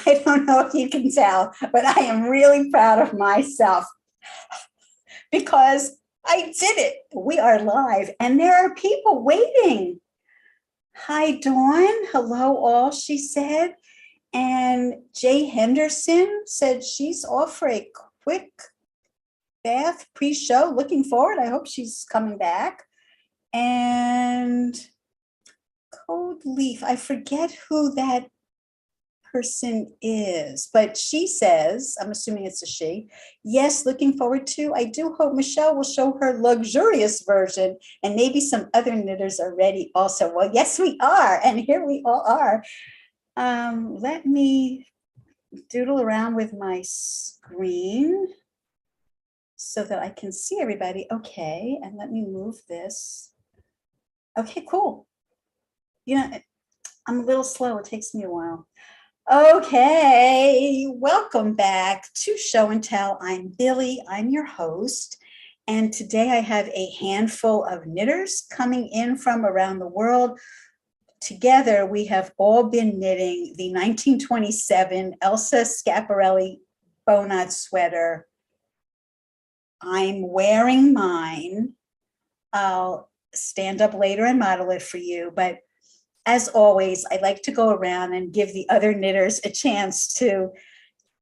I don't know if you can tell, but I am really proud of myself because I did it. We are live and there are people waiting. Hi, Dawn. Hello, all, she said. And Jay Henderson said she's off for a quick bath pre-show. Looking forward. I hope she's coming back. And Code Leaf, I forget who that person is, but she says, I'm assuming it's a she, yes, looking forward to. I do hope Michelle will show her luxurious version and maybe some other knitters are ready also. Well, yes, we are. And here we all are. Let me doodle around with my screen so that I can see everybody. Okay, and let me move this. Okay, cool. You know, I'm a little slow. It takes me a while. Okay, welcome back to Show and Tell. I'm Billy, I'm your host, and today I have a handful of knitters coming in from around the world. Together, we have all been knitting the 1927 Elsa Schiaparelli Bowknot sweater. I'm wearing mine. I'll stand up later and model it for you, but as always, I like to go around and give the other knitters a chance to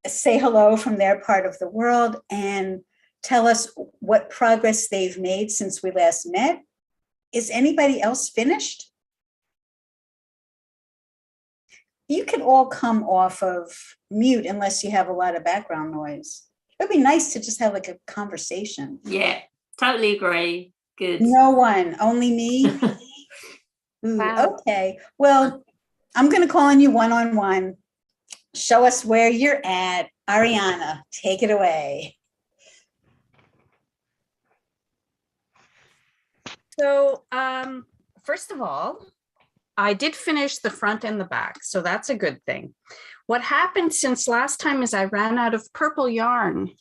say hello from their part of the world and tell us what progress they've made since we last met. Is anybody else finished? You can all come off of mute unless you have a lot of background noise. It would be nice to just have like a conversation. Yeah, totally agree. Good. No one, only me. Ooh, wow. Okay, well, I'm going to call on you one-on-one. Show us where you're at. Ariana, take it away. So, first of all, I did finish the front and the back, so that's a good thing. What happened since last time is I ran out of purple yarn.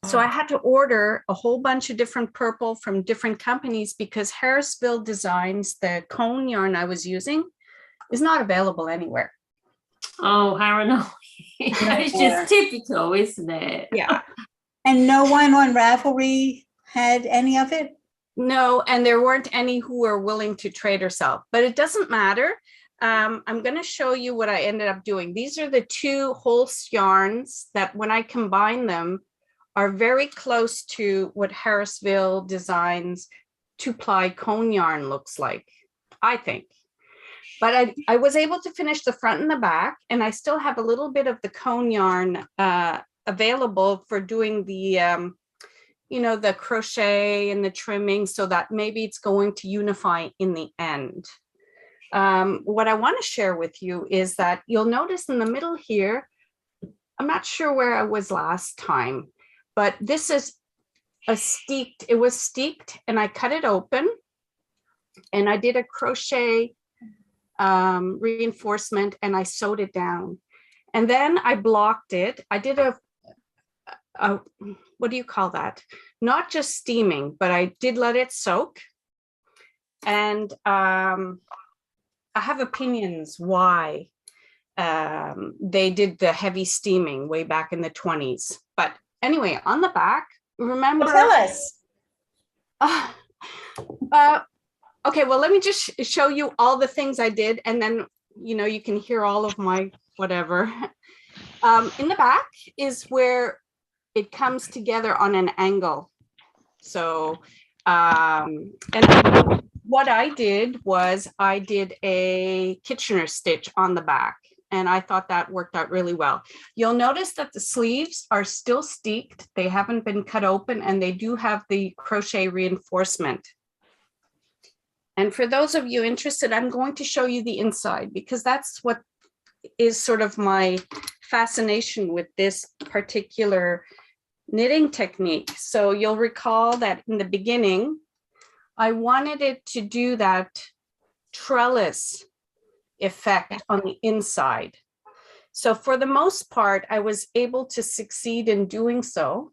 So I had to order a whole bunch of different purple from different companies because Harrisville Designs, the cone yarn I was using, is not available anywhere. Oh, Ariana. It's just typical, isn't it? Yeah. And no one on Ravelry had any of it? No, and there weren't any who were willing to trade or sell, but it doesn't matter. I'm going to show you what I ended up doing. These are the two Holst yarns that when I combine them, are very close to what Harrisville Designs 2-ply cone yarn looks like, I think. But I was able to finish the front and the back, and I still have a little bit of the cone yarn available for doing the, you know, the crochet and the trimming so that maybe it's going to unify in the end. What I want to share with you is that you'll notice in the middle here, I'm not sure where I was last time, but this is a steeked, it was steeked and I cut it open and I did a crochet reinforcement and I sewed it down. And then I blocked it. I did a what do you call that? Not just steaming, but I did let it soak. And I have opinions why they did the heavy steaming way back in the 20s. But anyway, on the back, remember. Well, tell us. Okay, well, let me just show you all the things I did, and then, you know, you can hear all of my whatever. In the back is where it comes together on an angle. So, and what I did was I did a Kitchener stitch on the back, and I thought that worked out really well. You'll notice that the sleeves are still steeked. They haven't been cut open, and they do have the crochet reinforcement. And for those of you interested, I'm going to show you the inside because that's what is sort of my fascination with this particular knitting technique. So you'll recall that in the beginning, I wanted it to do that trellis effect on the inside. So for the most part, I was able to succeed in doing so.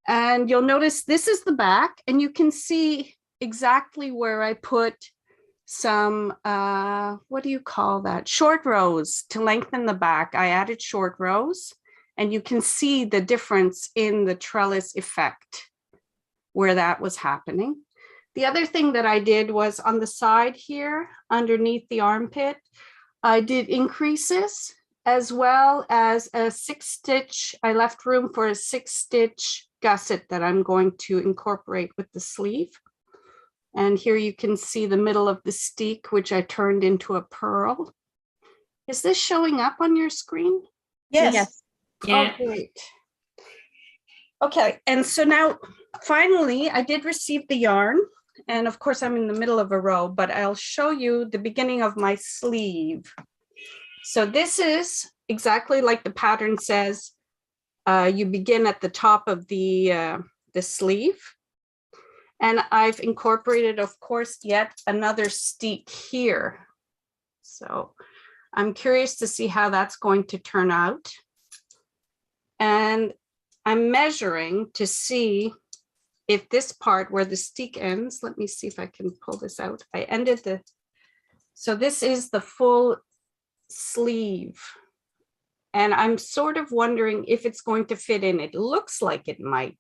And you'll notice this is the back, and you can see exactly where I put some, what do you call that? Short rows to lengthen the back. I added short rows, and you can see the difference in the trellis effect where that was happening. The other thing that I did was on the side here, underneath the armpit, I did increases as well as a 6-stitch. I left room for a 6-stitch gusset that I'm going to incorporate with the sleeve. And here you can see the middle of the steek, which I turned into a pearl. Is this showing up on your screen? Yes. Yeah. Oh, great. Okay, and so now finally I did receive the yarn, and of course I'm in the middle of a row, but I'll show you the beginning of my sleeve. So this is exactly like the pattern says. You begin at the top of the sleeve, and I've incorporated, of course, yet another steek here. So I'm curious to see how that's going to turn out. And I'm measuring to see if this part where the steek ends, let me see if I can pull this out. I ended the, so this is the full sleeve. And I'm sort of wondering if it's going to fit in. It looks like it might.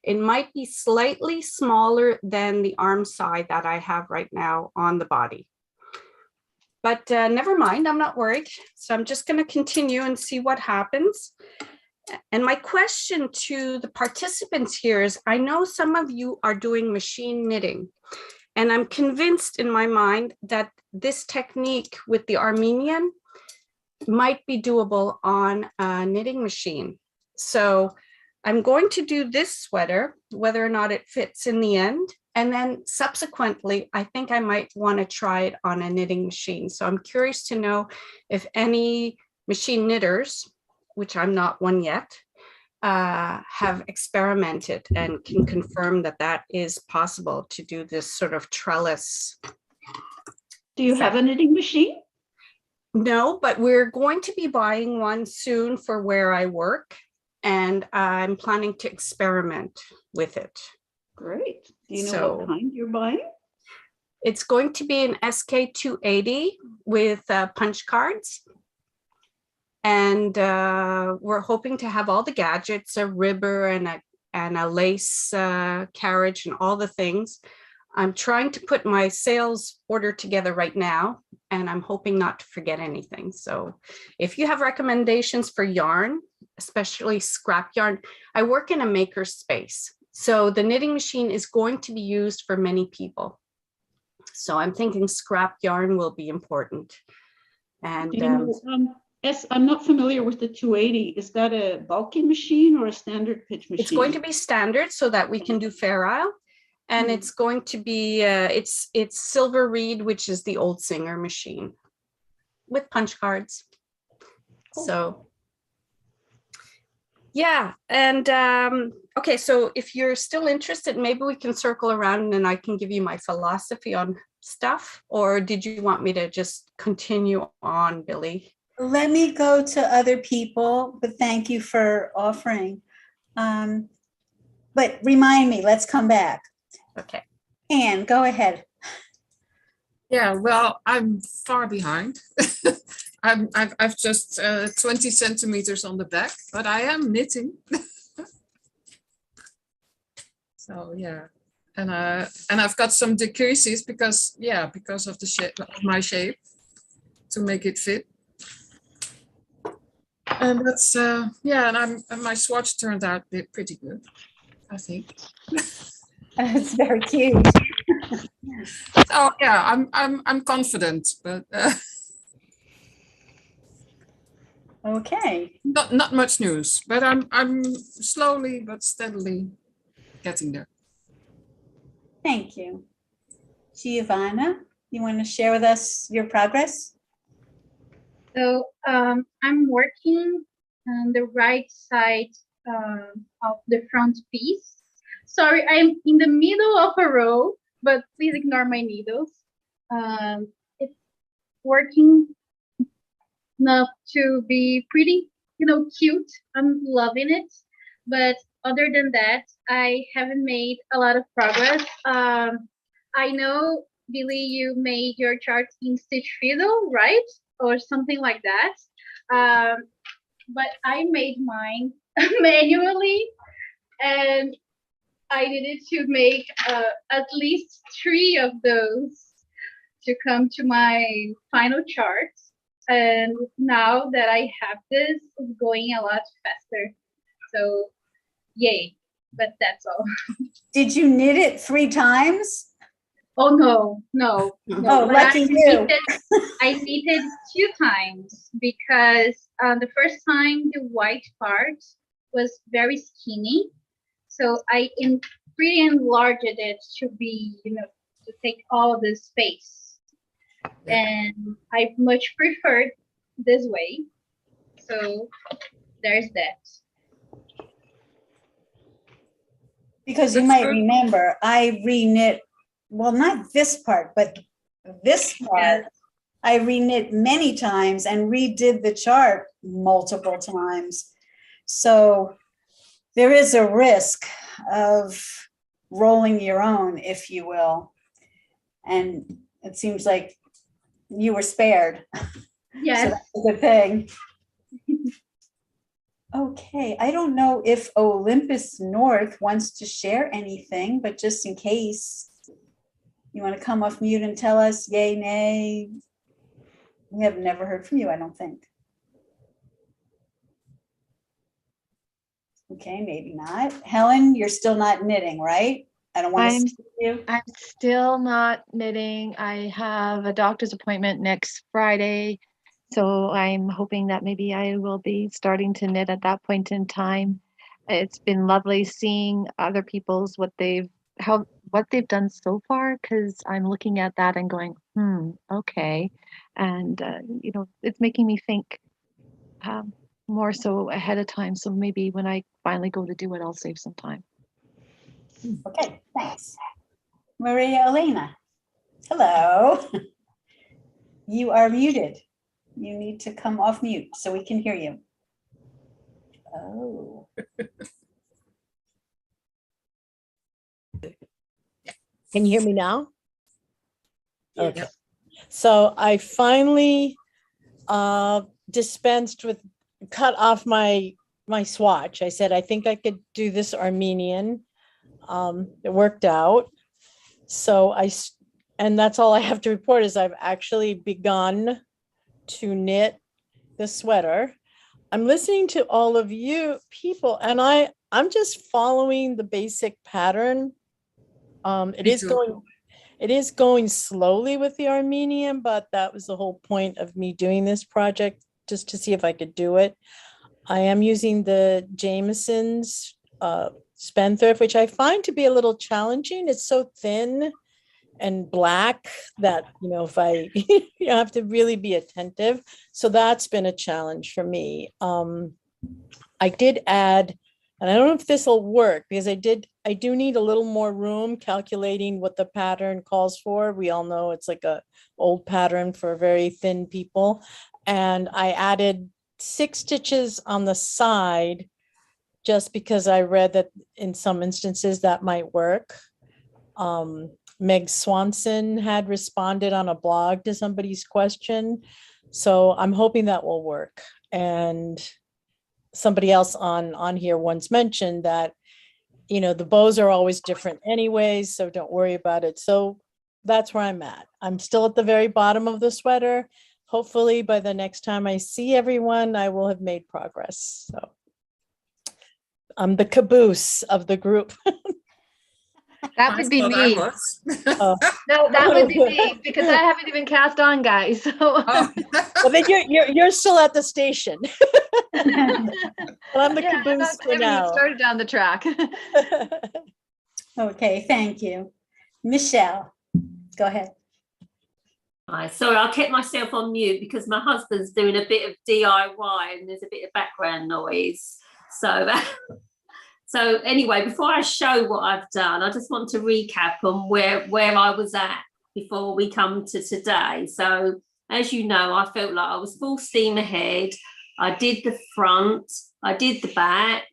It might be slightly smaller than the arm side that I have right now on the body. But never mind, I'm not worried. So I'm just going to continue and see what happens. And my question to the participants here is, I know some of you are doing machine knitting, and I'm convinced in my mind that this technique with the Armenian might be doable on a knitting machine. So I'm going to do this sweater, whether or not it fits in the end. And then subsequently, I think I might want to try it on a knitting machine. So I'm curious to know if any machine knitters, which I'm not one yet, have experimented and can confirm that that is possible to do this sort of trellis. Do you have a knitting machine? No, but we're going to be buying one soon for where I work, and I'm planning to experiment with it. Great. Do you know what kind you're buying? It's going to be an SK280 with punch cards. And we're hoping to have all the gadgets, a ribber and a lace carriage and all the things. I'm trying to put my sales order together right now, and I'm hoping not to forget anything. So if you have recommendations for yarn, especially scrap yarn, I work in a maker space. So the knitting machine is going to be used for many people. So I'm thinking scrap yarn will be important. And Do you know, yes, I'm not familiar with the 280. Is that a bulky machine or a standard pitch machine? It's going to be standard so that we can do Fair Isle. And it's going to be, it's Silver Reed, which is the old Singer machine with punch cards. Cool. So, yeah. And okay, so if you're still interested, maybe we can circle around and I can give you my philosophy on stuff. Or did you want me to just continue on, Billy? Let me go to other people, but thank you for offering. But remind me, let's come back. Okay. Anne, go ahead. Yeah, well, I'm far behind. I've just 20 centimeters on the back, but I am knitting. So yeah, and I've got some decreases because of the shape of my shape to make it fit. And that's and my swatch turned out pretty good, I think. It's very cute. Oh yeah, I'm confident, but Okay. not much news. But I'm slowly but steadily getting there. Thank you. Giovanna, you want to share with us your progress? So I'm working on the right side of the front piece. Sorry, I'm in the middle of a row, but please ignore my needles. It's working enough to be pretty, cute. I'm loving it. But other than that, I haven't made a lot of progress. I know Billy, you made your chart in Stitch Fiddle, right? Or something like that. But I made mine manually, and I needed to make at least 3 of those to come to my final chart. And now that I have this, it's going a lot faster. So yay, but that's all. Did you knit it 3 times? Oh no. Oh, But lucky you. I knitted 2 times because the first time the white part was very skinny. So I pretty enlarged it to be, to take all the space. And I much preferred this way. So there's that. Because you That's might good. remember, I reknit, well, not this part, but this part. I reknit many times and redid the chart multiple times. So there is a risk of rolling your own, if you will. And it seems like you were spared. Yes. So that's a good thing. Okay, I don't know if Olympus North wants to share anything, but just in case, you want to come off mute and tell us yay, nay? We have never heard from you, I don't think. Okay, maybe not. Helen, you're still not knitting, right? I don't want to skip you. I'm still not knitting. I have a doctor's appointment next Friday, so I'm hoping that maybe I will be starting to knit at that point in time. It's been lovely seeing other people's what they've done so far, because I'm looking at that and going, okay, and it's making me think more so ahead of time. So maybe when I finally go to do it, I'll save some time. Okay, thanks. Maria Elena, hello. You are muted. You need to come off mute so we can hear you. Oh. Can you hear me now? Yeah. Okay. So I finally dispensed with, cut off my swatch. I said, I think I could do this Armenian. It worked out. So and that's all I have to report is I've actually begun to knit the sweater. I'm listening to all of you people, and I'm just following the basic pattern. It is going slowly with the Armenian, but that was the whole point of me doing this project, just to see if I could do it. I am using the Jameson's Spendthrift, which I find to be a little challenging. It's so thin and black that, if I you have to really be attentive. So that's been a challenge for me. I did add, and I don't know if this will work, because I do need a little more room calculating what the pattern calls for. We all know it's like a old pattern for very thin people. And I added 6 stitches on the side, just because I read that in some instances that might work. Meg Swanson had responded on a blog to somebody's question. So I'm hoping that will work. And somebody else on here once mentioned that, the bows are always different anyways, so don't worry about it. So that's where I'm at. I'm still at the very bottom of the sweater. Hopefully by the next time I see everyone, I will have made progress. So I'm the caboose of the group. That would be me. No, that would be me, because I haven't even cast on, guys. So Oh. Well, then you're still at the station. But I'm the caboose for now. Started down the track. Okay, thank you. Michelle, go ahead. Right, sorry, I kept myself on mute because my husband's doing a bit of DIY and there's a bit of background noise. So anyway, before I show what I've done, I just want to recap on where I was at before we come to today. So as you know, I felt like I was full steam ahead. I did the front, I did the back,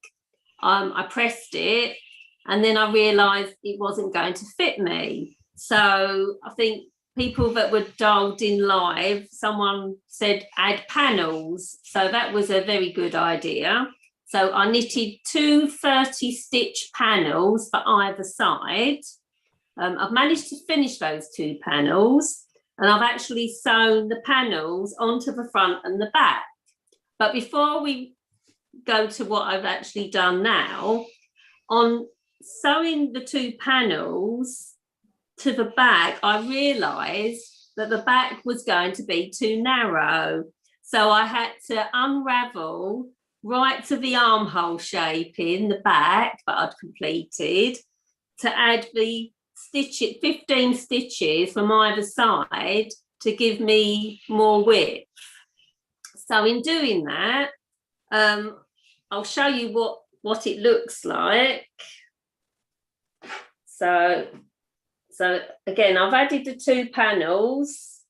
I pressed it, and then I realised it wasn't going to fit me. So I think people that were dialed in live, someone said add panels. So that was a very good idea. So I knitted 2 30-stitch panels for either side. I've managed to finish those 2 panels, and I've actually sewn the panels onto the front and the back. But before we go to what I've actually done now, on sewing the 2 panels to the back, I realised that the back was going to be too narrow. So I had to unravel right to the armhole shape in the back that I'd completed to add the 15 stitches from either side to give me more width. So in doing that, I'll show you what it looks like. So again, I've added the 2 panels,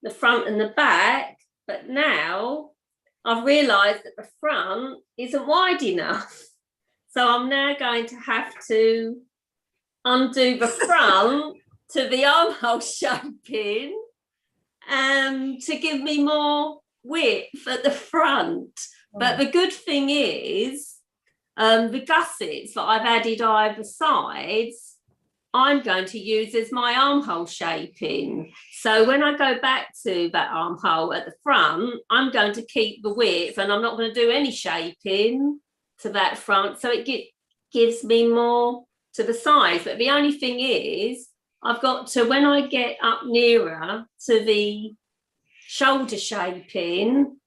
the front and the back, but now I've realised that the front isn't wide enough. So I'm now going to have to undo the front to the armhole shaping to give me more width at the front. But the good thing is the gussets that I've added either sides, I'm going to use as my armhole shaping. So when I go back to that armhole at the front, I'm going to keep the width and I'm not going to do any shaping to that front. So it gives me more to the sides. But the only thing is, I've got to, when I get up nearer to the shoulder shaping,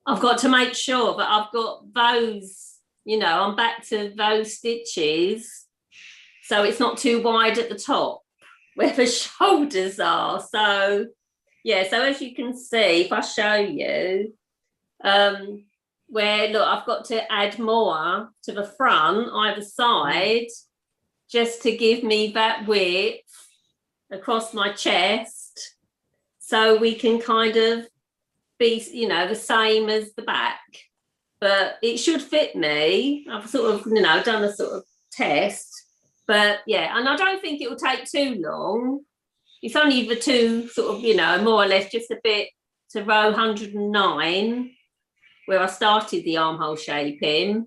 I've got to make sure that I've got those, you know, I'm back to those stitches. So it's not too wide at the top where the shoulders are. So, yeah, so as you can see, if I show you, where, look, I've got to add more to the front, either side, just to give me that width across my chest. So we can kind of be, you know, the same as the back. But it should fit me. I've sort of, you know, done a sort of test. But yeah, and I don't think it will take too long. It's only the 2 sort of, you know, more or less just a bit to row 109 where I started the armhole shaping.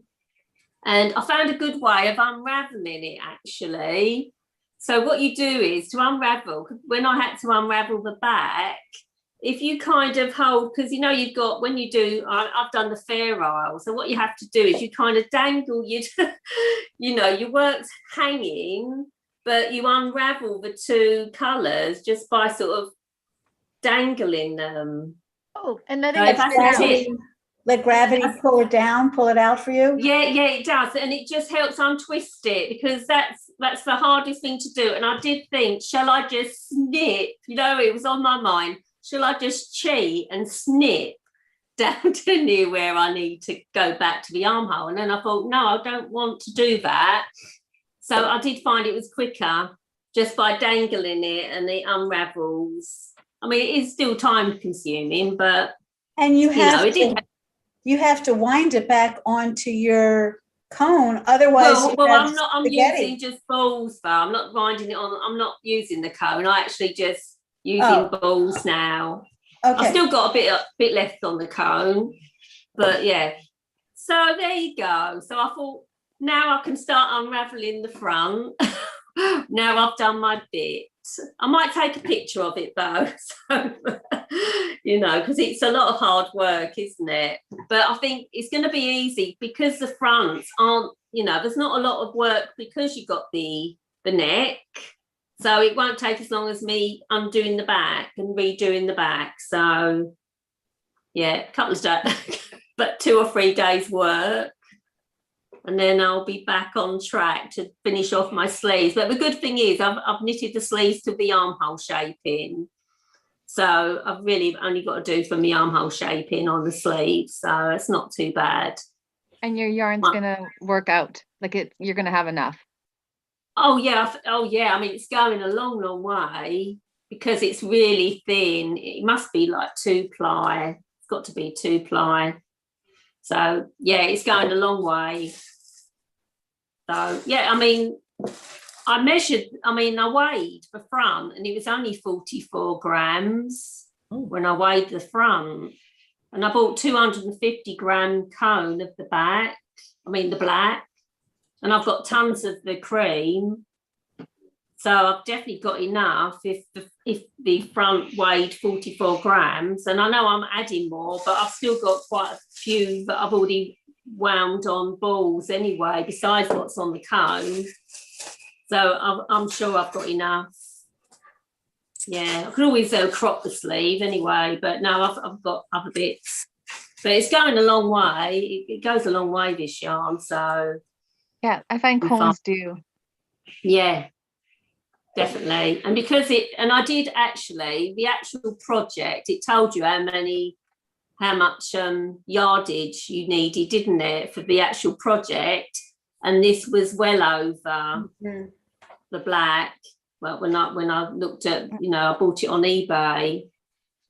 And I found a good way of unraveling it actually. So what you do is to unravel, when I had to unravel the back, if you kind of hold, because you know you've got, when you do, I've done the fair isle, so what you have to do is you kind of dangle your, you know, your work's hanging, but you unravel the 2 colours just by sort of dangling them. Oh, and letting So it that's down. a tip. Let gravity pull it down, pull it out for you. Yeah, it does, and it just helps untwist it, because that's the hardest thing to do. And I did think, shall I just snip? You know, it was on my mind. Shall I just cheat and snip down to near where I need to go back to the armhole? And then I thought, no, I don't want to do that. So I did find it was quicker just by dangling it, and it unravels. I mean, it is still time consuming, but And you have know, it did. you have to wind it back onto your cone, otherwise I'm using just balls though. I'm not winding it on. I'm not using the cone. I actually just using balls now. Okay. I've still got a bit left on the cone, but yeah. So there you go. So I thought, now I can start unraveling the front. Now I've done my bit. I might take a picture of it though, so, you know, because it's a lot of hard work, isn't it? But I think it's going to be easy because the fronts aren't, you know, there's not a lot of work because you've got the neck. So it won't take as long as me undoing the back and redoing the back. So, yeah, a couple of days, but 2 or 3 days work. And then I'll be back on track to finish off my sleeves. But the good thing is I've knitted the sleeves to the armhole shaping. So I've really only got to do from the armhole shaping on the sleeves. So it's not too bad. And your yarn's gonna work out. Like you're gonna have enough. Oh yeah. I mean, it's going a long, long way because it's really thin. It must be like 2-ply. It's got to be 2-ply. So yeah, it's going a long way. So yeah, I mean, I measured, I weighed the front and it was only 44 grams when I weighed the front. And I bought 250-gram cone of the back, the black. And I've got tons of the cream. So I've definitely got enough if the front weighed 44 grams. And I know I'm adding more, but I've still got quite a few that I've already wound on balls anyway, besides what's on the cone. So I'm sure I've got enough. Yeah, I could always crop the sleeve anyway, but no, I've got other bits. But it's going a long way. It goes a long way, this yarn. So Yeah, I find cones do. Yeah, definitely. And because I did actually, the actual project, it told you how much yardage you needed, didn't it, for the actual project? And this was well over the black. Well, when I looked at, I bought it on eBay.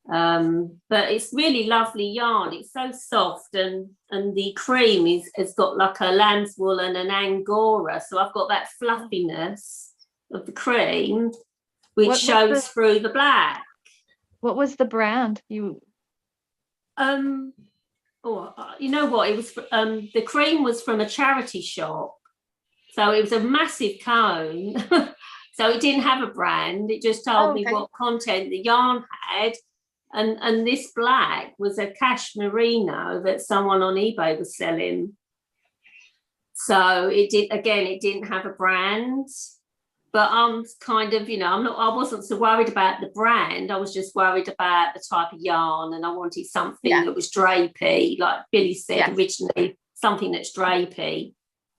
But it's really lovely yarn. It's so soft, and the cream has got like a lamb's wool and an angora. So I've got that fluffiness of the cream, which shows through the black. What was the brand? You know what? It was the cream was from a charity shop, so it was a massive cone. So it didn't have a brand. It just told me what content the yarn had. And this black was a cash merino that someone on eBay was selling. So it didn't have a brand. But I'm kind of, I wasn't so worried about the brand. I was just worried about the type of yarn, and I wanted something that was drapey, like Billy said originally, something that's drapey.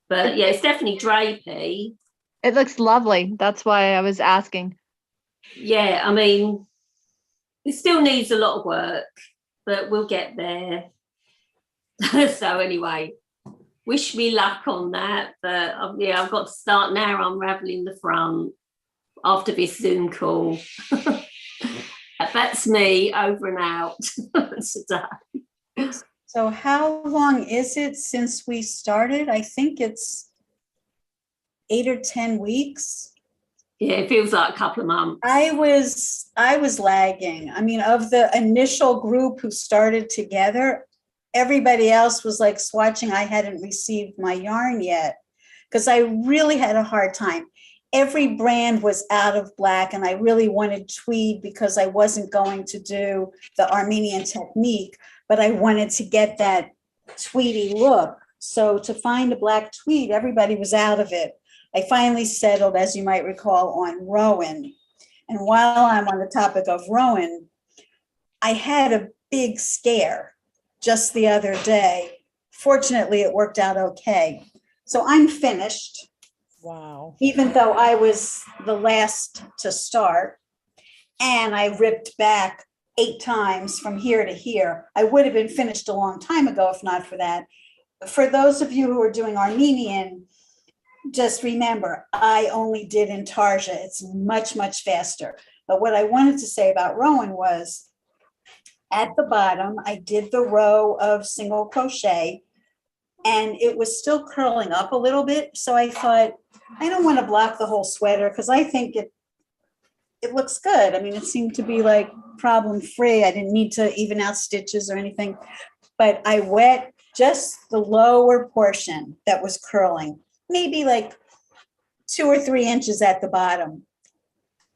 But yeah, it's definitely drapey. It looks lovely. That's why I was asking. Yeah, it still needs a lot of work, but we'll get there. So anyway, wish me luck on that. But I've got to start now unraveling the front after this Zoom call. That's me over and out today. So how long is it since we started? I think it's 8 or 10 weeks. Yeah, it feels like a couple of months. I was lagging. Of the initial group who started together, everybody else was like swatching. I hadn't received my yarn yet because I really had a hard time. Every brand was out of black, and I really wanted tweed because I wasn't going to do the Armenian technique, but I wanted to get that tweedy look. So to find a black tweed, everybody was out of it. I finally settled, as you might recall, on Rowan. And while I'm on the topic of Rowan, I had a big scare just the other day. Fortunately, it worked out okay. So I'm finished. Wow. Even though I was the last to start, and I ripped back 8 times from here to here. I would have been finished a long time ago if not for that. For those of you who are doing Armenian, just remember, I only did Intarsia. It's much, much faster. But what I wanted to say about Rowan was, at the bottom, I did the row of single crochet, and it was still curling up a little bit. So I thought, I don't want to block the whole sweater because I think it looks good. It seemed to be like problem-free. I didn't need to even out stitches or anything. But I wet just the lower portion that was curling, maybe like 2 or 3 inches at the bottom.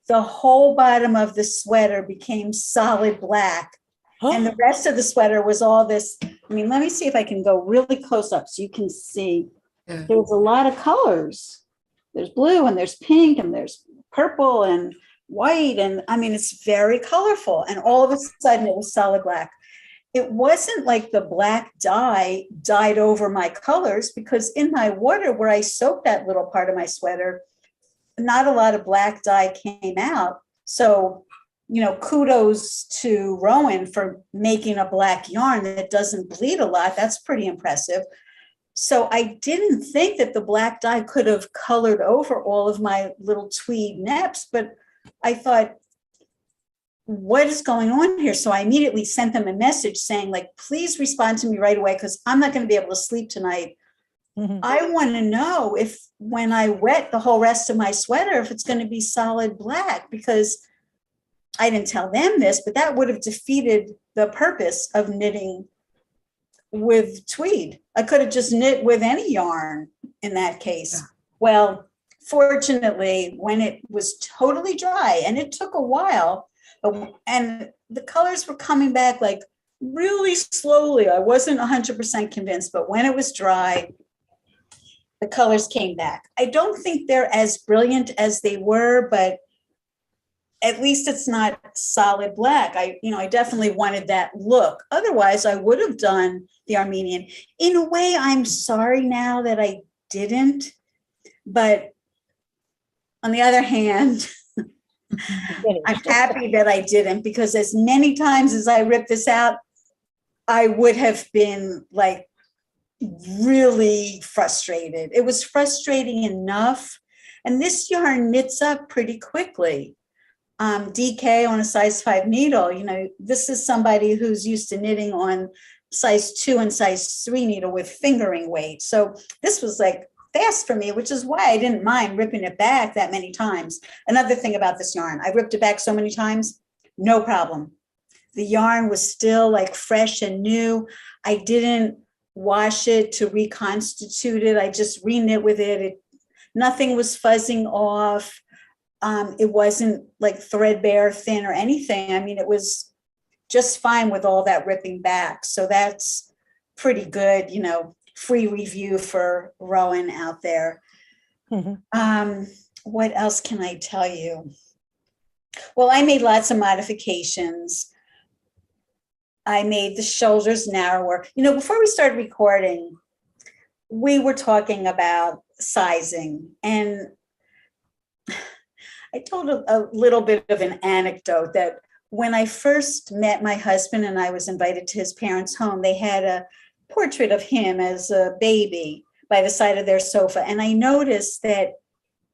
The whole bottom of the sweater became solid black. And the rest of the sweater was all this. Let me see if I can go really close up so you can see. Yeah. There's a lot of colors. There's blue and there's pink and there's purple and white. And it's very colorful. And all of a sudden it was solid black. It wasn't like the black dye dyed over my colors, because in my water where I soaked that little part of my sweater, not a lot of black dye came out. So, kudos to Rowan for making a black yarn that doesn't bleed a lot. That's pretty impressive. So I didn't think that the black dye could have colored over all of my little tweed neps, but I thought, what is going on here? So I immediately sent them a message saying, please respond to me right away, because I'm not going to be able to sleep tonight I want to know if when I wet the whole rest of my sweater, if it's going to be solid black, because I didn't tell them this, but that would have defeated the purpose of knitting with tweed. I could have just knit with any yarn in that case. Yeah. Well, fortunately, when it was totally dry, and it took a while, and the colors were coming back like really slowly. I wasn't 100% convinced, but when it was dry, the colors came back. I don't think they're as brilliant as they were, but at least it's not solid black. I definitely wanted that look. Otherwise, I would have done the Armenian. In a way, I'm sorry now that I didn't, but on the other hand, I'm happy that I didn't, because as many times as I ripped this out, I would have been like really frustrated. It was frustrating enough. And this yarn knits up pretty quickly. DK on a size 5 needle, this is somebody who's used to knitting on size 2 and size 3 needle with fingering weight. So this was like fast for me, which is why I didn't mind ripping it back that many times. Another thing about this yarn, I ripped it back so many times, no problem. The yarn was still like fresh and new. I didn't wash it to reconstitute it. I just reknit with it. Nothing was fuzzing off. It wasn't like threadbare thin or anything. I mean, it was just fine with all that ripping back. So that's pretty good, free review for Rowan out there. What else can I tell you? Well, I made lots of modifications. I made the shoulders narrower. Before we started recording, we were talking about sizing, and I told a little bit of an anecdote that when I first met my husband and I was invited to his parents' home, they had a portrait of him as a baby by the side of their sofa. And I noticed that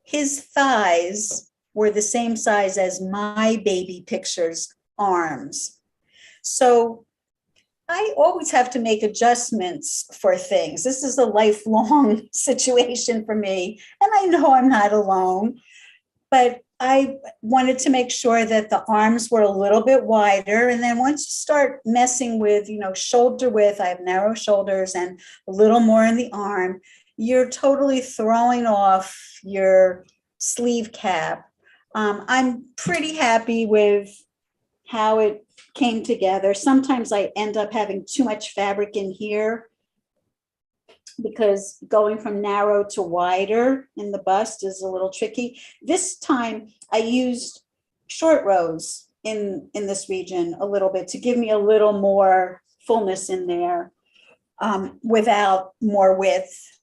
his thighs were the same size as my baby picture's arms. So I always have to make adjustments for things. This is a lifelong situation for me, and I know I'm not alone, but I wanted to make sure that the arms were a little bit wider. And then once you start messing with, shoulder width, I have narrow shoulders and a little more in the arm, you're totally throwing off your sleeve cap. I'm pretty happy with how it came together. Sometimes I end up having too much fabric in here because going from narrow to wider in the bust is a little tricky. This time I used short rows in this region a little bit to give me a little more fullness in there without more width.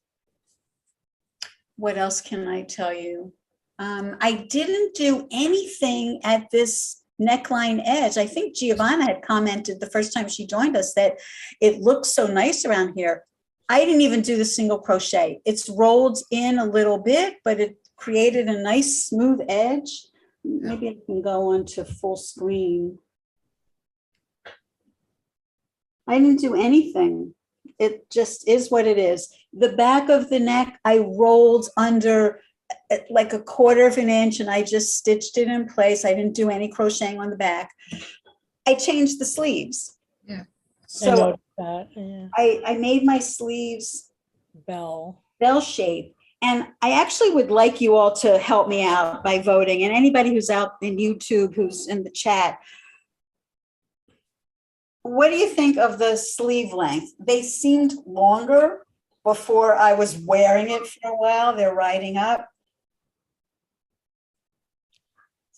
What else can I tell you? I didn't do anything at this neckline edge. I think Giovanna had commented the first time she joined us that it looks so nice around here. I didn't even do the single crochet. It's rolled in a little bit, but it created a nice smooth edge. Maybe I can go on to full screen. I didn't do anything. It just is what it is. The back of the neck, I rolled under like 1/4 of an inch and I just stitched it in place. I didn't do any crocheting on the back. I changed the sleeves. Yeah. So that, yeah. I made my sleeves Bell shape. And I actually would like you all to help me out by voting. And anybody who's out in YouTube, who's in the chat, what do you think of the sleeve length? They seemed longer before I was wearing it for a while. They're riding up.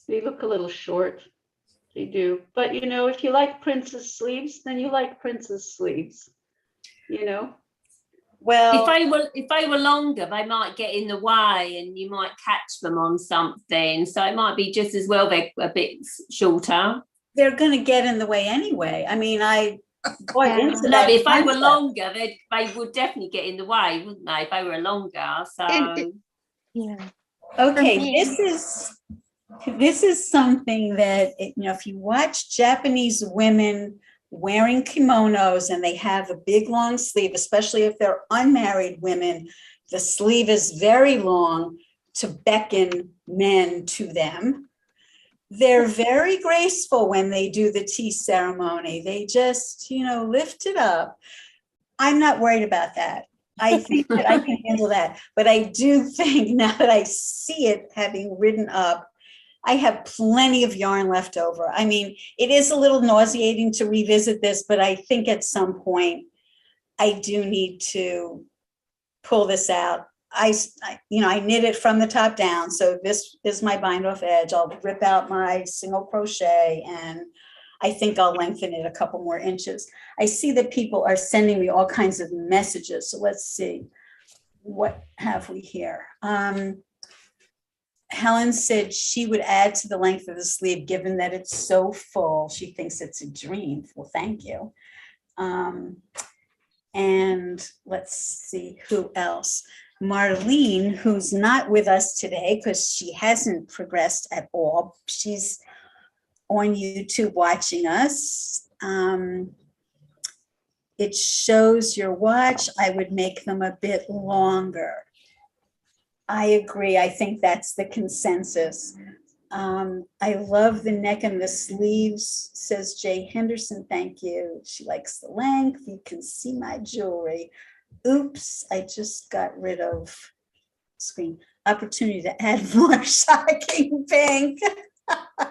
They look a little short. They do. But, if you like princess sleeves, then you like princess sleeves, Well, if they were longer, they might get in the way and you might catch them on something. So it might be just as well they're a bit shorter. they're going to get in the way anyway. I mean, I bought into No, that if they were concept. longer, they would definitely get in the way, wouldn't they? If they were longer. So Yeah. Okay, me- this is something that, if you watch Japanese women wearing kimonos and they have a big long sleeve, especially if they're unmarried women. The sleeve is very long to beckon men to them. They're very graceful when they do the tea ceremony. They just, lift it up. I'm not worried about that. I think that I can handle that. But I do think now that I see it having ridden up, I have plenty of yarn left over. I mean, it is a little nauseating to revisit this, but I think at some point I do need to pull this out. I knit it from the top down. So this is my bind off edge. I'll rip out my single crochet and I think I'll lengthen it a couple more inches. I see that people are sending me all kinds of messages. So let's see, what have we here? Helen said she would add to the length of the sleeve, given that it's so full. She thinks it's a dream. Well, thank you. And let's see who else. Marlene, who's not with us today because she hasn't progressed at all. She's on YouTube watching us. It shows your watch. I would make them a bit longer. I agree. I think that's the consensus. I love the neck and the sleeves, says Jay Henderson. Thank you. She likes the length. You can see my jewelry. Oops, I just got rid of screen. Opportunity to add more shocking pink.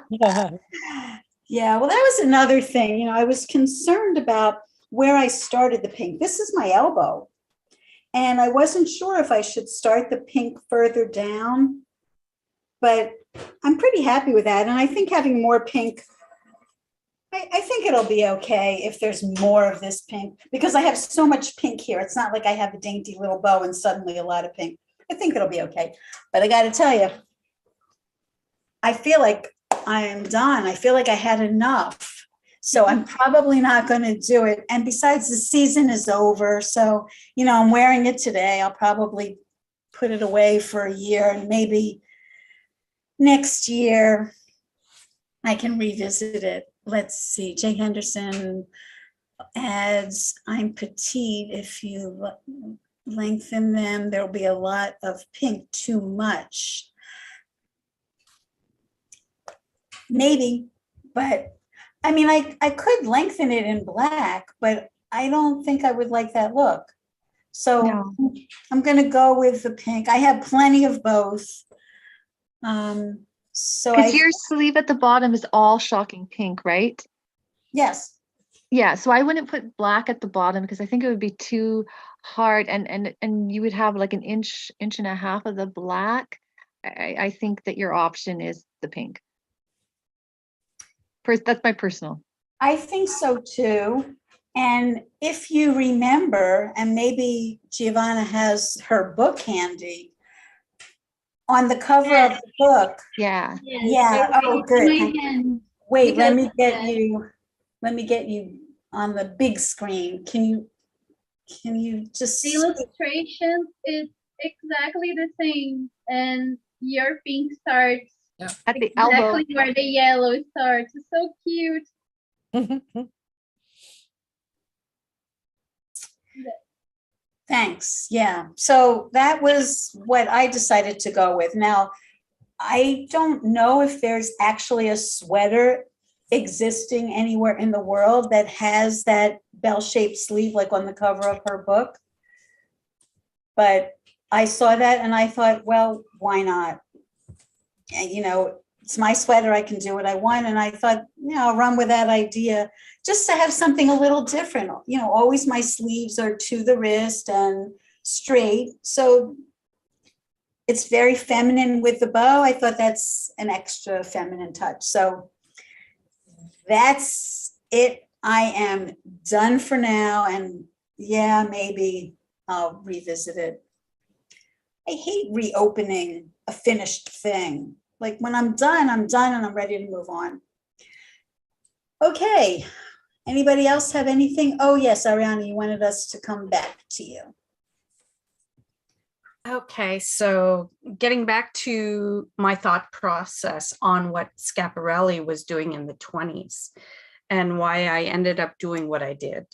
Yeah, well, that was another thing. I was concerned about where I started the pink. This is my elbow. And I wasn't sure if I should start the pink further down, but I'm pretty happy with that. And I think having more pink, I think it'll be okay if there's more of this pink, because I have so much pink here. It's not like I have a dainty little bow and suddenly a lot of pink. I think it'll be okay. But I got to tell you, I feel like I am done. I feel like I had enough. So I'm probably not going to do it. And besides, the season is over. So, I'm wearing it today. I'll probably put it away for a year, and maybe next year I can revisit it. Let's see. Jay Henderson adds, I'm petite. If you lengthen them, there'll be a lot of pink, too much. Maybe, but I mean, I could lengthen it in black, but I don't think I would like that look. So no. I'm going to go with the pink. I have plenty of both. Because your sleeve at the bottom is all shocking pink, right? Yes. Yeah, so I wouldn't put black at the bottom because I think it would be too hard, and you would have like an inch and a half of the black. I think that your option is the pink. That's my personal. I think so too. And if you remember, and maybe Giovanna has her book handy, on the cover of the book. Yeah. Yeah. Oh, good. Wait, let me get you on the big screen. Can you just the illustration is exactly the same, and your pink starts at the exactly elbow where the yellow starts. It's so cute. Thanks. Yeah. So that was what I decided to go with. Now, I don't know if there's actually a sweater existing anywhere in the world that has that bell-shaped sleeve like on the cover of her book. But I saw that and I thought, well, why not? And, it's my sweater. I can do what I want. And I thought, I'll run with that idea just to have something a little different. Always my sleeves are to the wrist and straight. So it's very feminine with the bow. I thought that's an extra feminine touch. So that's it. I am done for now. And yeah, maybe I'll revisit it. I hate reopening a finished thing. Like when I'm done and I'm ready to move on. Okay. Anybody else have anything? Oh, yes, Ariana, you wanted us to come back to you. Okay, so getting back to my thought process on what Schiaparelli was doing in the 20s. and why I ended up doing what I did.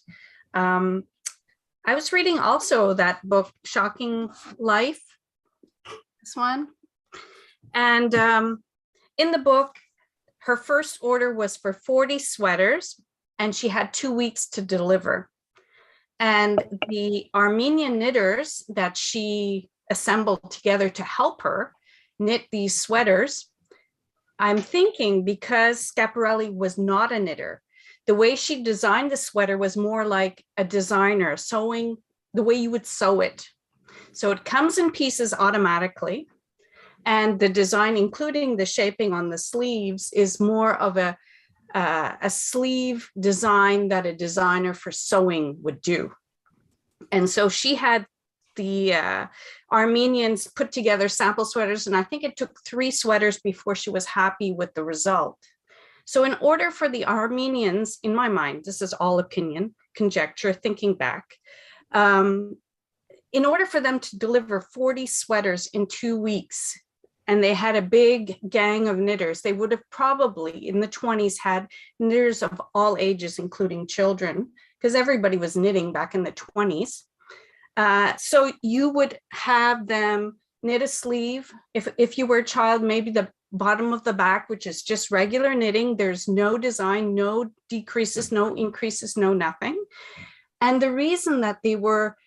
I was reading also that book, Shocking Life, this one. And in the book, her first order was for 40 sweaters, and she had 2 weeks to deliver. And the Armenian knitters that she assembled together to help her knit these sweaters, I'm thinking because Schiaparelli was not a knitter, the way she designed the sweater was more like a designer sewing the way you would sew it. So it comes in pieces automatically. And the design, including the shaping on the sleeves, is more of a sleeve design that a designer for sewing would do. And so she had the Armenians put together sample sweaters, and I think it took 3 sweaters before she was happy with the result. So in order for the Armenians, in my mind, this is all opinion, conjecture, thinking back, in order for them to deliver 40 sweaters in 2 weeks, and they had a big gang of knitters, they would have probably in the 20s had knitters of all ages, including children, because everybody was knitting back in the 20s. So you would have them knit a sleeve. If you were a child, maybe the bottom of the back, which is just regular knitting. There's no design, no decreases, no increases, no nothing. And the reason that they were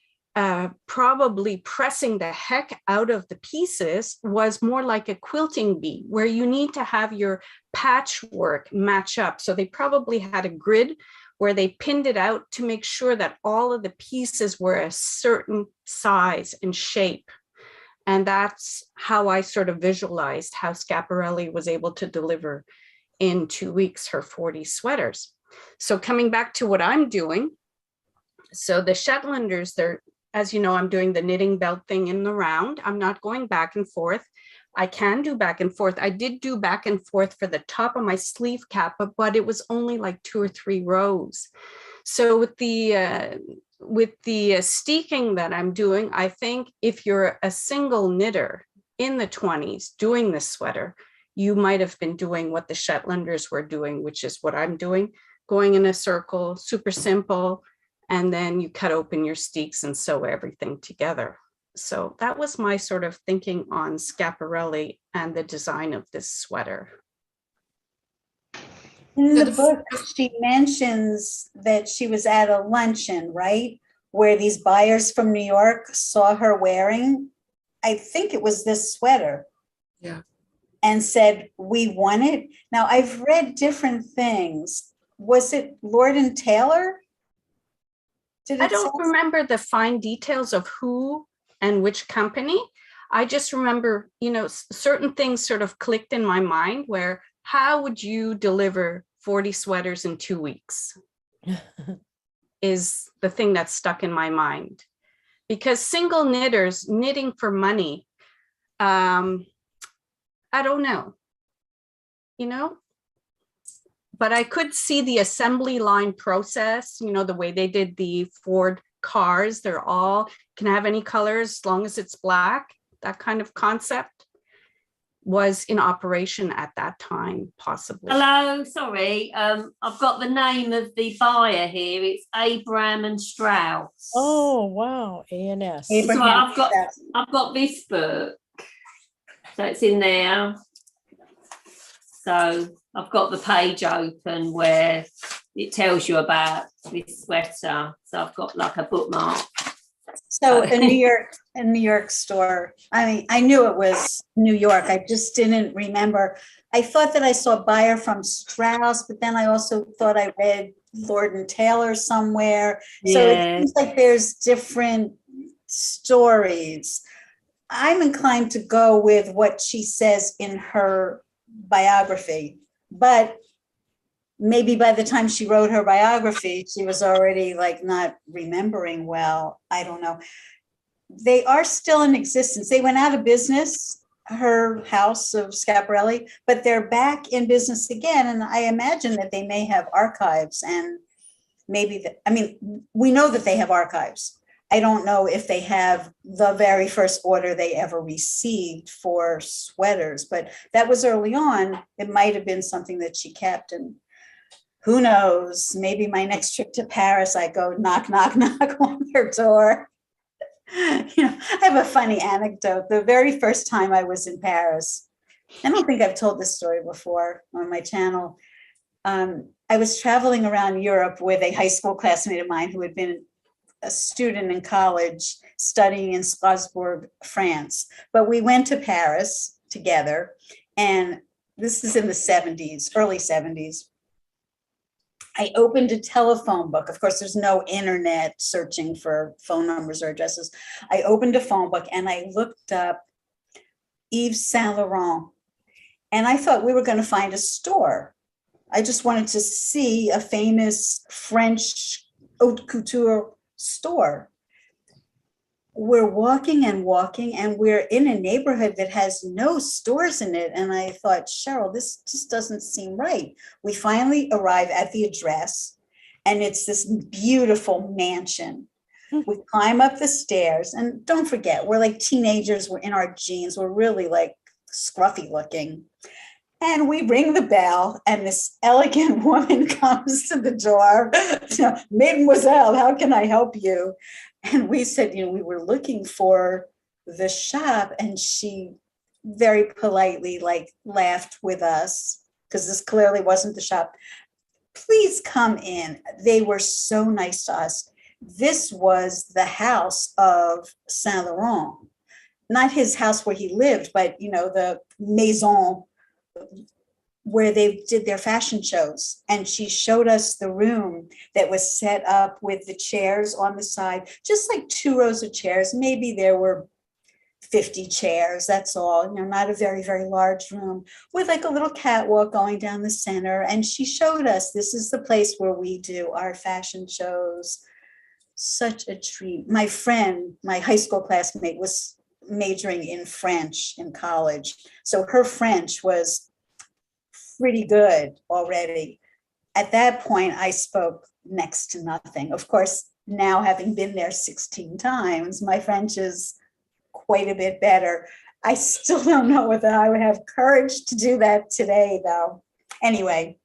probably pressing the heck out of the pieces was more like a quilting bee, where you need to have your patchwork match up. So they probably had a grid where they pinned it out to make sure that all of the pieces were a certain size and shape. And that's how I sort of visualized how Schiaparelli was able to deliver in 2 weeks her 40 sweaters. So coming back to what I'm doing, so the Shetlanders, they're, as you know, I'm doing the knitting belt thing in the round. I'm not going back and forth. I can do back and forth. I did do back and forth for the top of my sleeve cap, but it was only like 2 or 3 rows. So with the steeking that I'm doing, I think if you're a single knitter in the 20s doing this sweater, you might have been doing what the Shetlanders were doing, which is what I'm doing, going in a circle, super simple, and then you cut open your steeks and sew everything together. So that was my sort of thinking on Schiaparelli and the design of this sweater. In the book, she mentions that she was at a luncheon, right? Where these buyers from New York saw her wearing, I think it was this sweater. Yeah. And said, we want it. Now, I've read different things. Was it Lord and Taylor? I don't remember the fine details of who and which company. I just remember, you know, certain things sort of clicked in my mind where, how would you deliver 40 sweaters in 2 weeks? Is the thing that's stuck in my mind. Because single knitters knitting for money, I don't know, you know? But I could see the assembly line process, you know, the way they did the Ford cars. They're all, can have any colors as long as it's black. That kind of concept was in operation at that time, possibly. Hello, sorry. I've got the name of the buyer here. It's Abraham and Strauss. Oh, wow. A&S. So I've got this book. So it's in there. So I've got the page open where it tells you about this sweater. So I've got like a bookmark. So a New York store. I mean, I knew it was New York. I just didn't remember. I thought that I saw a buyer from Strauss, but then I also thought I read Lord and Taylor somewhere. So it seems like there's different stories. I'm inclined to go with what she says in her biography, but maybe by the time she wrote her biography, she was already like not remembering well. I don't know. They are still in existence. They went out of business, her house of Schiaparelli, but they're back in business again. And I imagine that they may have archives and maybe, we know that they have archives. I don't know if they have the very first order they ever received for sweaters, but that was early on. It might have been something that she kept, and who knows? Maybe my next trip to Paris, I go knock, knock, knock on their door. I have a funny anecdote. The very first time I was in Paris, I don't think I've told this story before on my channel. I was traveling around Europe with a high school classmate of mine who had been a student in college studying in Strasbourg, France. But we went to Paris together, and this is in the 70s, early 70s. I opened a telephone book. Of course, there's no internet searching for phone numbers or addresses. I opened a phone book and I looked up Yves Saint Laurent. And I thought we were going to find a store. I just wanted to see a famous French haute couture store. We're walking and walking, and we're in a neighborhood that has no stores in it. And I thought, Cheryl, this just doesn't seem right. We finally arrive at the address, and it's this beautiful mansion. We climb up the stairs, and don't forget, we're like teenagers. We're in our jeans. We're really like scruffy looking. And we ring the bell, and this elegant woman comes to the door. Mademoiselle, how can I help you? And we said, we were looking for the shop. And she very politely laughed with us, because this clearly wasn't the shop. Please come in. They were so nice to us. This was the house of Saint Laurent, not his house where he lived, but, the maison where they did their fashion shows. And she showed us the room that was set up with the chairs on the side, just like 2 rows of chairs. Maybe there were 50 chairs, that's all, not a very, very large room, with like a little catwalk going down the center. And she showed us, this is the place where we do our fashion shows. Such a treat. My friend, my high school classmate, was majoring in French in college. So her French was pretty good already. At that point, I spoke next to nothing. Of course, now having been there 16 times, my French is quite a bit better. I still don't know whether I would have courage to do that today, though. Anyway,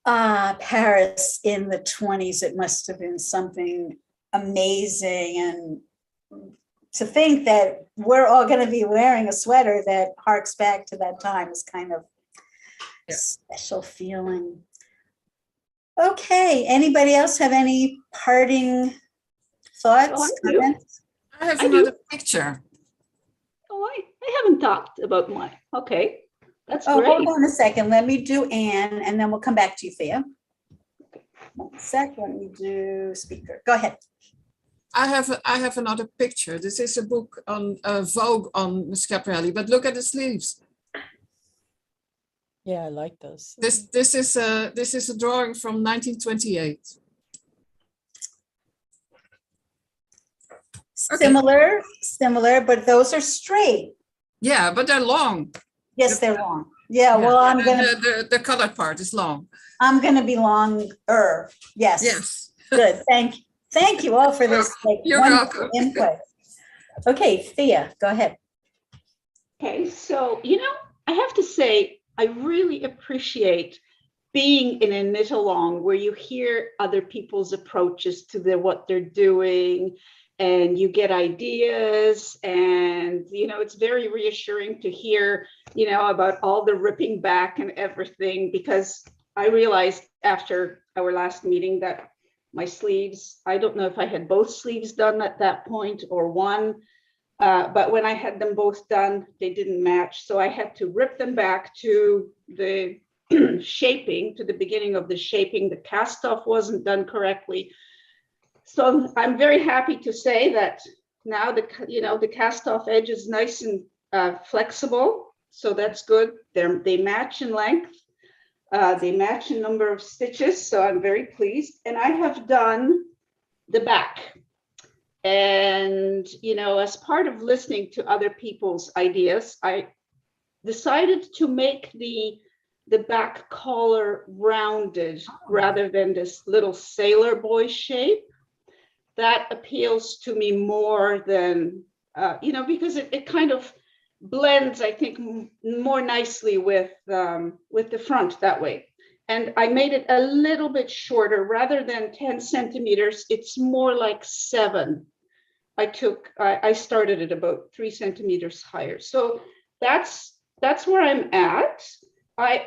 Paris in the 20s, it must have been something amazing. And to think that we're all going to be wearing a sweater that harks back to that time is kind of a special feeling. Okay, anybody else have any parting thoughts? Comments? I have another picture. Oh, I haven't talked about mine. Okay, that's great. Hold on a second. Let me do Anne, and then we'll come back to you, Thea. 1 sec. Let me do speaker. Go ahead. I have another picture. This is a book on Vogue on Schiaparelli, but look at the sleeves. Yeah, I like those. This is a drawing from 1928. Similar, but those are straight. Yeah, but they're long. Yes, they're long. Yeah, well, I'm gonna. The colored part is long. I'm gonna be longer. Yes. Yes. Good. Thank you all for this You're welcome. Input. Okay, Thea, go ahead. Okay, so I have to say, I really appreciate being in a knit along where you hear other people's approaches to what they're doing, and you get ideas, and it's very reassuring to hear about all the ripping back and everything, because I realized after our last meeting that my sleeves, I don't know if I had both sleeves done at that point or one, but when I had them both done, they didn't match. So I had to rip them back to the shaping, to the beginning of the shaping. The cast off wasn't done correctly. So I'm very happy to say that now the cast off edge is nice and flexible. So that's good. They match in length. They match in number of stitches, so I'm very pleased. And I have done the back. And, as part of listening to other people's ideas, I decided to make the back collar rounded rather than this little sailor boy shape. That appeals to me more than, because it kind of blends, I think, more nicely with the front that way. And I made it a little bit shorter. Rather than 10 centimeters, it's more like 7. I started at about 3 centimeters higher. So that's where I'm at. I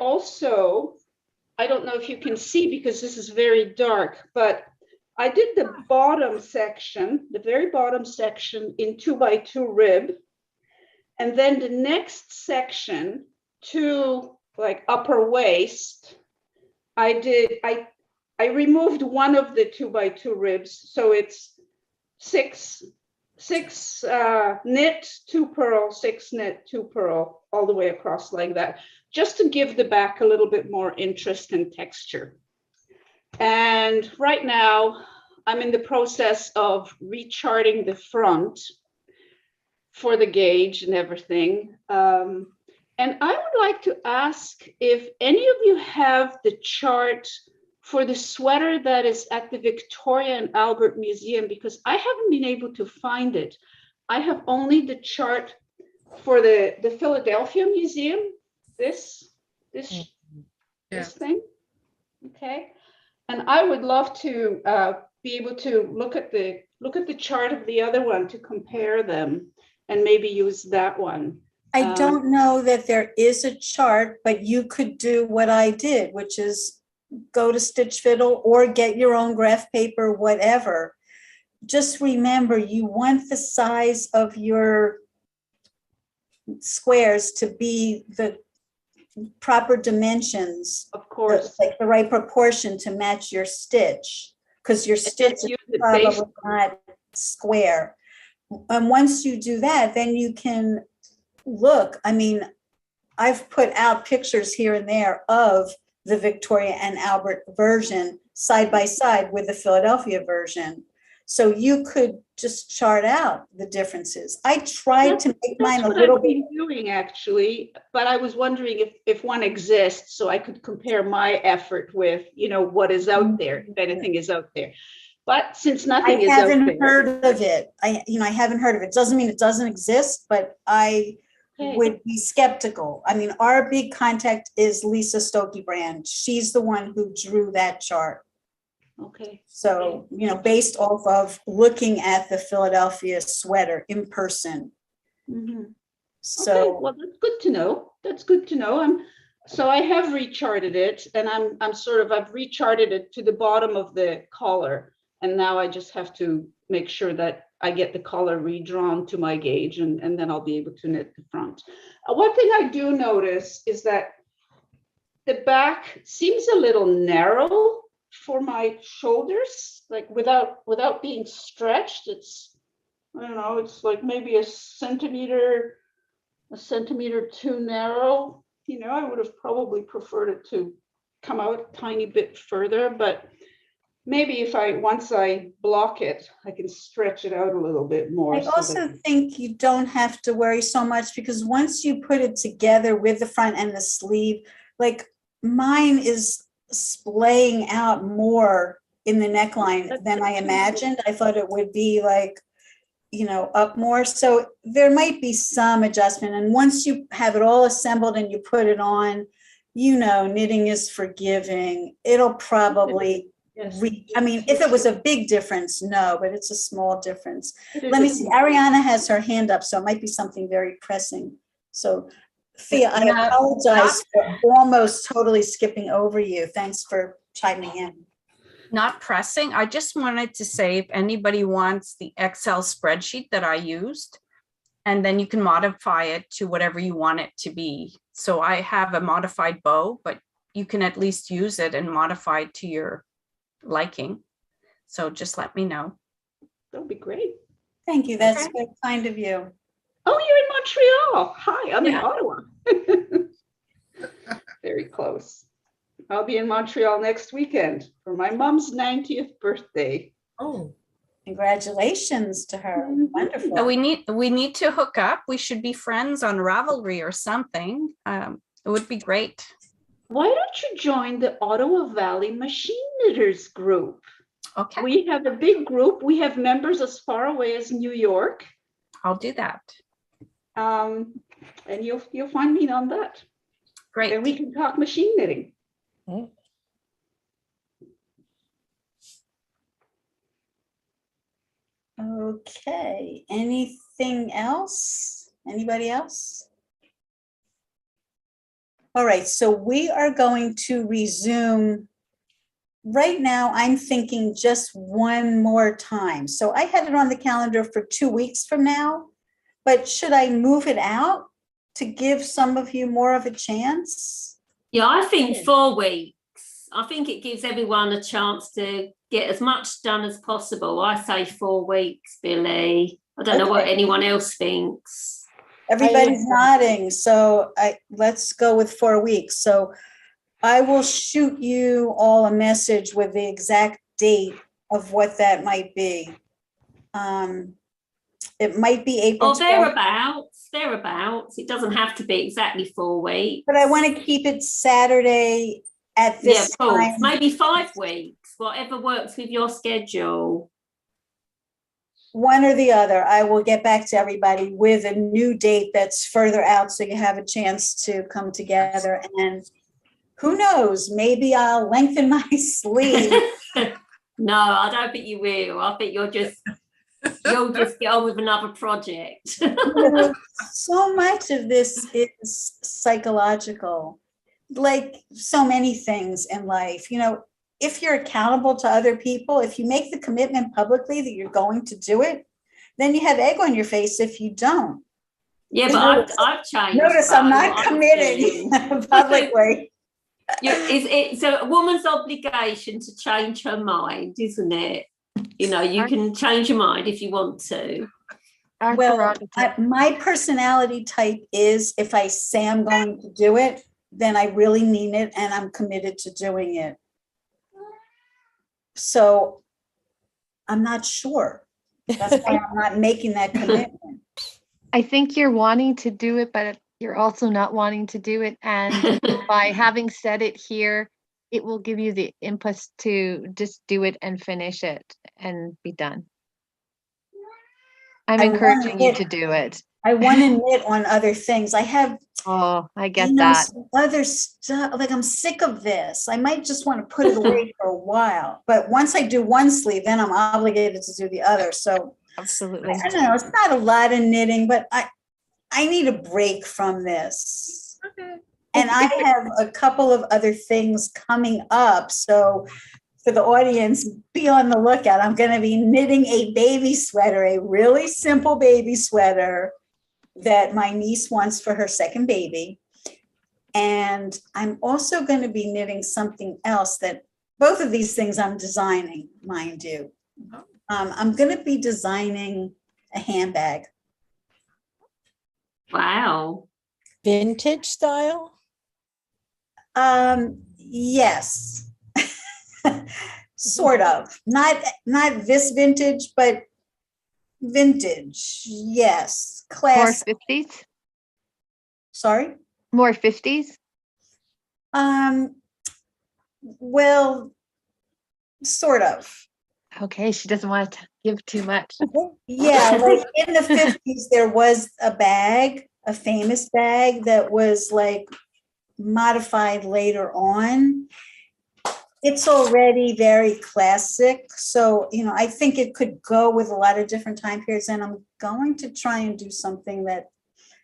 don't know if you can see because this is very dark, but I did the bottom section, the very bottom section in 2x2 rib. And then the next section to like upper waist, I removed one of the 2x2 ribs. So it's 6 knit, 2 purl, 6 knit, 2 purl, all the way across like that, just to give the back a little bit more interest and texture. And right now I'm in the process of recharting the front for the gauge and everything. And I would like to ask if any of you have the chart for the sweater that is at the Victoria and Albert Museum, because I haven't been able to find it. I have only the chart for the Philadelphia Museum, this thing, okay? And I would love to be able to look at the chart of the other one to compare them and maybe use that one. I don't know that there is a chart, but you could do what I did, which is go to Stitch Fiddle or get your own graph paper, whatever. Just remember, you want the size of your squares to be the proper dimensions. Of course. Like the right proportion to match your stitch, because your stitch is probably not square. And once you do that, then you can look. I mean, I've put out pictures here and there of the Victoria and Albert version side by side with the Philadelphia version. So you could just chart out the differences. I tried to make mine a little bit. I've been doing actually, but I was wondering if one exists so I could compare my effort with, what is out there, if anything is out there. But since nothing is out there. I haven't heard of it. I haven't heard of it. Doesn't mean it doesn't exist, but I would be skeptical. I mean, our big contact is Lisa Stokey-Brand. She's the one who drew that chart. Okay. So, based off of looking at the Philadelphia sweater in person. Mm-hmm. So, okay. Well, that's good to know. That's good to know. So I have recharted it, and I've recharted it to the bottom of the collar, and now I just have to make sure that I get the collar redrawn to my gauge, and then I'll be able to knit the front. One thing I do notice is that the back seems a little narrow for my shoulders, like without being stretched. It's, I don't know, it's like maybe a centimeter too narrow. I would have probably preferred it to come out a tiny bit further, but maybe once I block it, I can stretch it out a little bit more. I also think you don't have to worry so much, because once you put it together with the front and the sleeve, like mine is splaying out more in the neckline than I imagined. I thought it would be like, up more. So there might be some adjustment. And once you have it all assembled and you put it on, knitting is forgiving. It'll probably if it was a big difference, no, but it's a small difference. Let me see. Ariana has her hand up, so it might be something very pressing. So, Thea, I apologize for almost totally skipping over you. Thanks for chiming in. Not pressing. I just wanted to say, if anybody wants the Excel spreadsheet that I used, and then you can modify it to whatever you want it to be. So I have a modified bow, but you can at least use it and modify it to your liking. So just let me know. That'll be great. Thank you. That's very kind of you. Oh, you're in Montreal. Hi, I'm in Ottawa. Very close. I'll be in Montreal next weekend for my mom's 90th birthday. Oh, congratulations to her. Wonderful. So we need to hook up. We should be friends on Ravelry or something. It would be great. Why don't you join the Ottawa Valley Machine Knitters group? Okay. We have a big group. We have members as far away as New York. I'll do that. And you'll find me on that. Great. And we can talk machine knitting. anything else? Anybody else? All right, so we are going to resume. Right now, I'm thinking just one more time. So I had it on the calendar for 2 weeks from now, but should I move it out to give some of you more of a chance? Yeah, I think 4 weeks. I think it gives everyone a chance to get as much done as possible. I say 4 weeks, Billy. I don't know what Okay. anyone else thinks. Everybody's nodding, so let's go with 4 weeks. So I will shoot you all a message with the exact date of what that might be. It might be April Or 12th, thereabouts. It doesn't have to be exactly 4 weeks. but I want to keep it Saturday at this Yeah, cool. time. Maybe 5 weeks, whatever works with your schedule. One or the other. I will get back to everybody with a new date that's further out so you have a chance to come together. And who knows, maybe I'll lengthen my sleeve. No, I don't think you will. I think you'll just get on with another project. So much of this is psychological, like so many things in life. If you're accountable to other people, if you make the commitment publicly that you're going to do it, then you have egg on your face if you don't. Yeah, but I've changed. Notice I'm not committing publicly. It's a woman's obligation to change her mind, isn't it? You can change your mind if you want to. Well, my personality type is if I say I'm going to do it, then I really mean it and I'm committed to doing it. So I'm not sure. That's why I'm not making that commitment. I think you're wanting to do it, but you're also not wanting to do it. And by having said it here, it will give you the impetus to just do it and finish it and be done. I'm encouraging you to do it. I want to knit on other things. I have I get that. some other stuff. Like I'm sick of this. I might just want to put it away for a while. But once I do one sleeve, then I'm obligated to do the other. So absolutely. I don't know. It's not a lot of knitting, but I need a break from this. Okay. And I have a couple of other things coming up. So for the audience, be on the lookout. I'm going to be knitting a baby sweater, a really simple baby sweater that my niece wants for her second baby. And I'm also going to be knitting something else that both of these things I'm designing, mind you. I'm going to be designing a handbag. Wow. Vintage style? Yes. Sort of. Not this vintage, but vintage. Yes. Class. More 50s? Sorry? More 50s? Well, sort of. Okay, she doesn't want to give too much. Yeah, like in the 50s, there was a bag, a famous bag that was like modified later on. It's already very classic. So, I think it could go with a lot of different time periods. And I'm going to try and do something that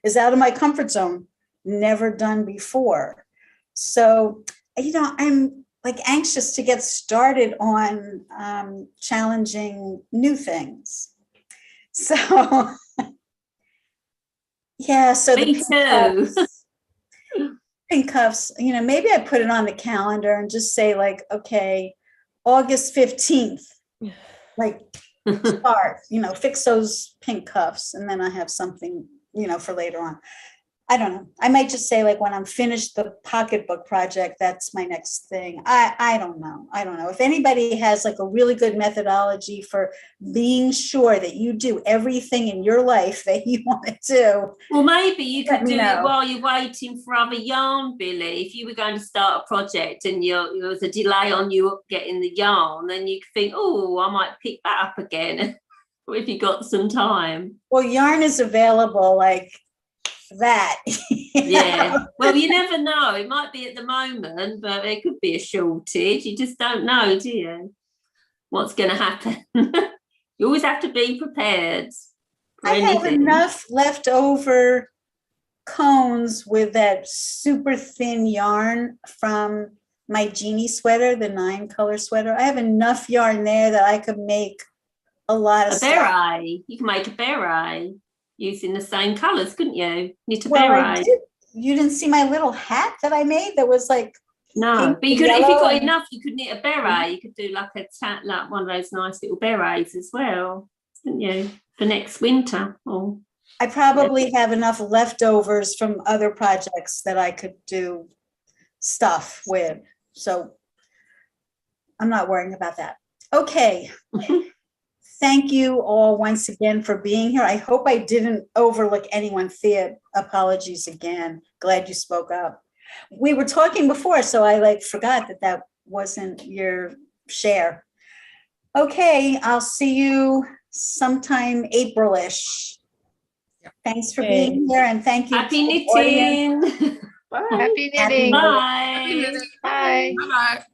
is out of my comfort zone, never done before. So, I'm like anxious to get started on challenging new things. So, yeah. So me too. Pink cuffs, maybe I put it on the calendar and just say like, okay, August 15th, like start, fix those pink cuffs. And then I have something, for later on. I don't know. I might just say like when I'm finished the pocketbook project, that's my next thing. I don't know. If anybody has like a really good methodology for being sure that you do everything in your life that you want to do. Well, maybe you could do it while you're waiting for other yarn, Billy. If you were going to start a project and there was a delay on you getting the yarn, then you could think, oh, I might pick that up again if you got some time. Well, yarn is available like that. Yeah. Well, you never know. It might be at the moment, but there could be a shortage. You just don't know, do you? What's going to happen? You always have to be prepared. for I have anything. enough leftover cones with that super thin yarn from my genie sweater, the 9-color sweater. I have enough yarn there that I could make a lot of A stuff. beret. You can make a beret using the same colours, couldn't you? Knit a Well, I beret. did. You didn't see my little hat that I made that was like No, pink but you and could, if you yellow got and- enough, you could knit a beret. You could do like like one of those nice little berets as well, couldn't you? For next winter. Or I probably have enough leftovers from other projects that I could do stuff with. So I'm not worrying about that. Okay. Thank you all once again for being here. I hope I didn't overlook anyone. Thea, apologies again. Glad you spoke up. We were talking before, so I forgot that wasn't your share. Okay, I'll see you sometime April-ish. Yeah. Thanks for Okay. being here, and thank you. happy to the audience. knitting. Bye. Happy Happy knitting. Bye. Bye. Bye-bye.